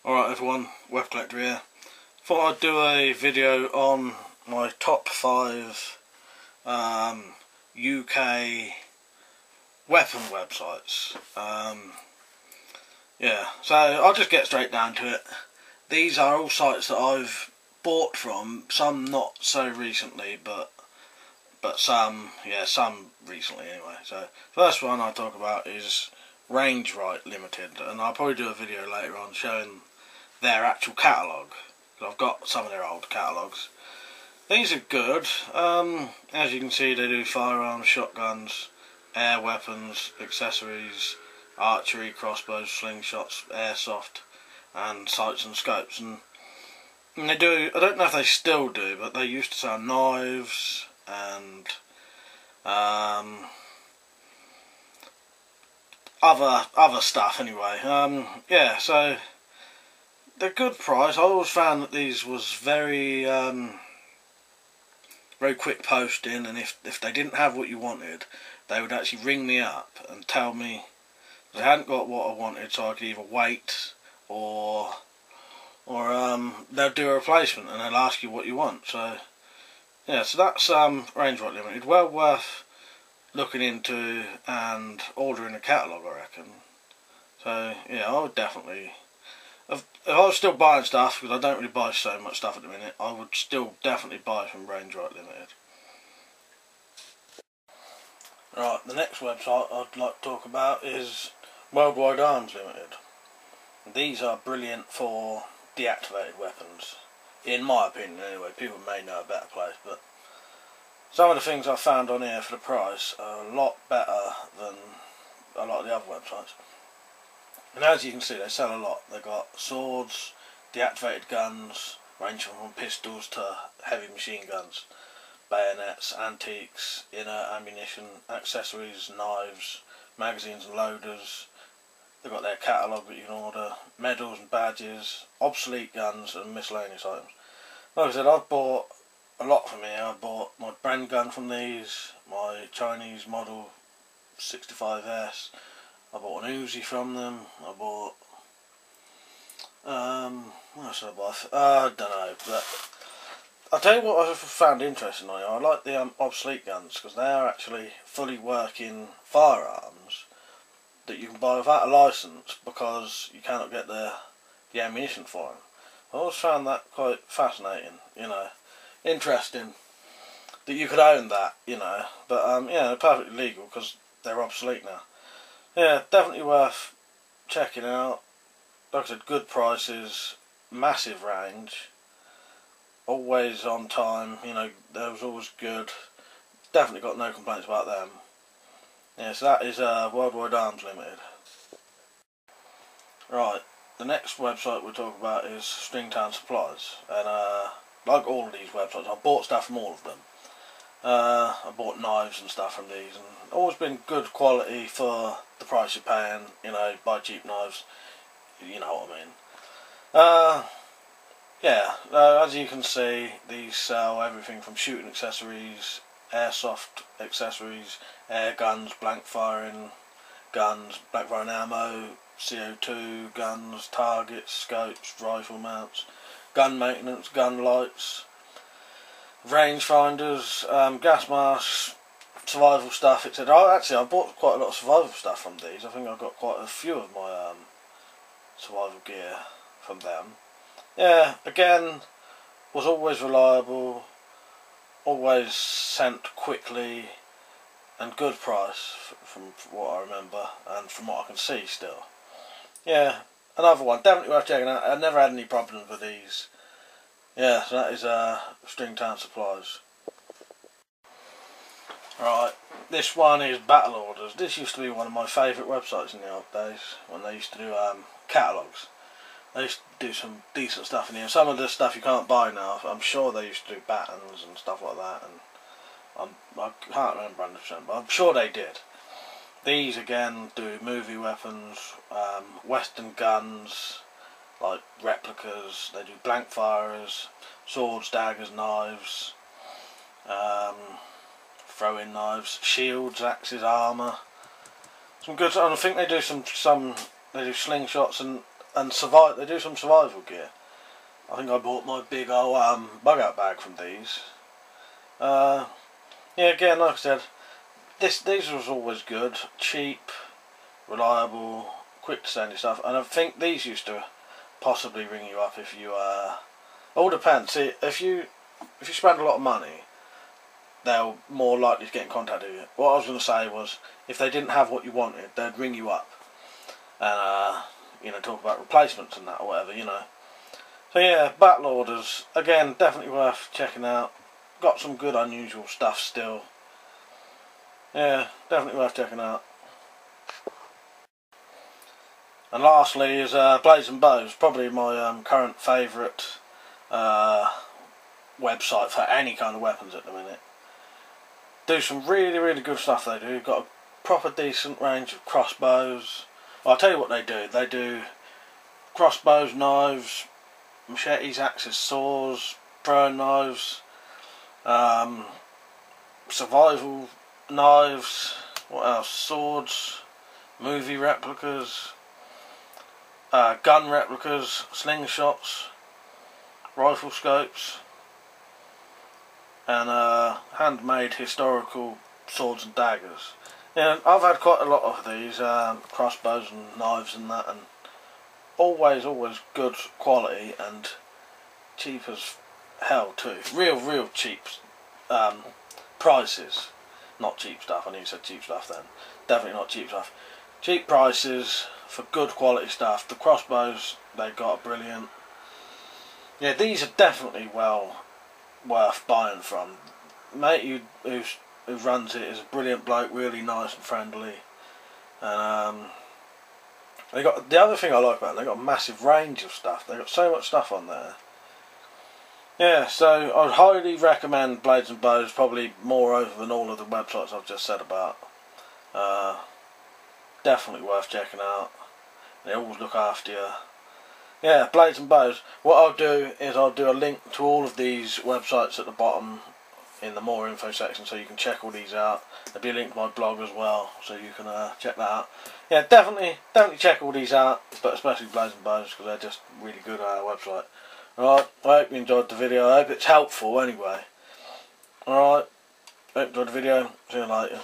Alright everyone, WeaponCollector here. Thought I'd do a video on my top 5 UK weapon websites. So I'll just get straight down to it. These are all sites that I've bought from, some not so recently, but some recently anyway. So first one I'll talk about is Range Right Limited, and I'll probably do a video later on showing their actual catalogue. I've got some of their old catalogues. These are good. As you can see, they do firearms, shotguns, air weapons, accessories, archery, crossbows, slingshots, airsoft, and sights and scopes. And they do, I don't know if they still do, but they used to sell knives and other stuff anyway. So they're good price. I always found that these was very quick posting, and if they didn't have what you wanted, they would actually ring me up and tell me they hadn't got what I wanted, so I could either wait or they'll do a replacement and they'll ask you what you want. So yeah, so that's Range Right Limited. Well worth looking into and ordering a catalogue, I reckon. So yeah, I would definitely, if I was still buying stuff, because I don't really buy so much stuff at the minute, I would still definitely buy from Range Right Limited. Right, the next website I'd like to talk about is Worldwide Arms Limited. These are brilliant for deactivated weapons, in my opinion anyway. People may know a better place, but some of the things I found on here for the price are a lot better than a lot of the other websites. And as you can see, they sell a lot. They've got swords, deactivated guns, ranging from pistols to heavy machine guns, bayonets, antiques, inert ammunition, accessories, knives, magazines and loaders. They've got their catalogue that you can order, medals and badges, obsolete guns and miscellaneous items. Like I said, I've bought a lot from here. I bought my brand gun from these, my Chinese model 65S. I bought an Uzi from them. I bought what else did I buy? I don't know, but I'll tell you what I found interesting on here. I like the obsolete guns, because they are actually fully working firearms that you can buy without a license, because you cannot get the ammunition for them. I always found that quite fascinating, interesting that you could own that, but they're perfectly legal because they're obsolete now. Yeah, definitely worth checking out. Like I said, good prices, massive range, always on time, they was always good. Definitely got no complaints about them. Yeah, so that is Worldwide Arms Limited. Right, the next website we'll talk about is Stringtown Supplies, and like all of these websites, I bought stuff from all of them. I bought knives and stuff from these, and always been good quality for the price you're paying. Buy cheap knives, you know what I mean. As you can see, these sell everything from shooting accessories, airsoft accessories, air guns, blank firing guns, blank firing ammo, CO2 guns, targets, scopes, rifle mounts, gun maintenance, gun lights, range finders, gas masks, survival stuff, etc. I bought quite a lot of survival stuff from these. I think I got quite a few of my survival gear from them. Yeah, again, was always reliable, always sent quickly, and good price from what I remember and from what I can see still. Yeah, another one, definitely worth checking out. I've never had any problems with these. Yeah, so that is Stringtown Supplies. Right, this one is Battle Orders. This used to be one of my favourite websites in the old days, when they used to do catalogues. They used to do some decent stuff in here. Some of the stuff you can't buy now. I'm sure they used to do batons and stuff like that, and I can't remember 100%, but I'm sure they did. These again do movie weapons, western guns, like replicas. They do blank firers, swords, daggers, knives, throwing knives, shields, axes, armour. Some good. And I think they do some they do slingshots and and they do some survival gear. I think I bought my big old bug out bag from these. Yeah, again, like I said, these was always good, cheap, reliable, quick to send you stuff, and I think these used to possibly ring you up if you all depends. See, if you spend a lot of money, they're more likely to get in contact with you. What I was going to say was, if they didn't have what you wanted, they'd ring you up and you know, talk about replacements and that or whatever, you know. So yeah, battle orders, again, definitely worth checking out. Got some good unusual stuff still. Yeah, definitely worth checking out. And lastly is Blades and Bows, probably my current favourite website for any kind of weapons at the minute. Do some really good stuff they do. Got a proper decent range of crossbows. Well, I'll tell you what they do. They do crossbows, knives, machetes, axes, saws, throwing knives, survival knives, what else? Swords, movie replicas, gun replicas, slingshots, rifle scopes, and handmade historical swords and daggers. Yeah, I've had quite a lot of these crossbows and knives and that, and always good quality and cheap as hell too. Real cheap prices. Not cheap stuff. I knew you said cheap stuff then. Definitely not cheap stuff. Cheap prices for good quality stuff. The crossbows they got are brilliant. Yeah, these are definitely well worth buying from. Mate who runs it is a brilliant bloke, really nice and friendly. And they got, the other thing I like about them, they got a massive range of stuff. They got so much stuff on there. Yeah, so I'd highly recommend Blades and Bows, probably more over than all of the websites I've just said about. Definitely worth checking out. They always look after you. Yeah, Blades and Bows. What I'll do is I'll do a link to all of these websites at the bottom in the more info section, so you can check all these out. There'll be a link to my blog as well, so you can check that out. Yeah, definitely check all these out, but especially Blades and Bows, because they're just really good website. Alright, I hope you enjoyed the video. I hope it's helpful anyway. Alright, hope you enjoyed the video. See you later.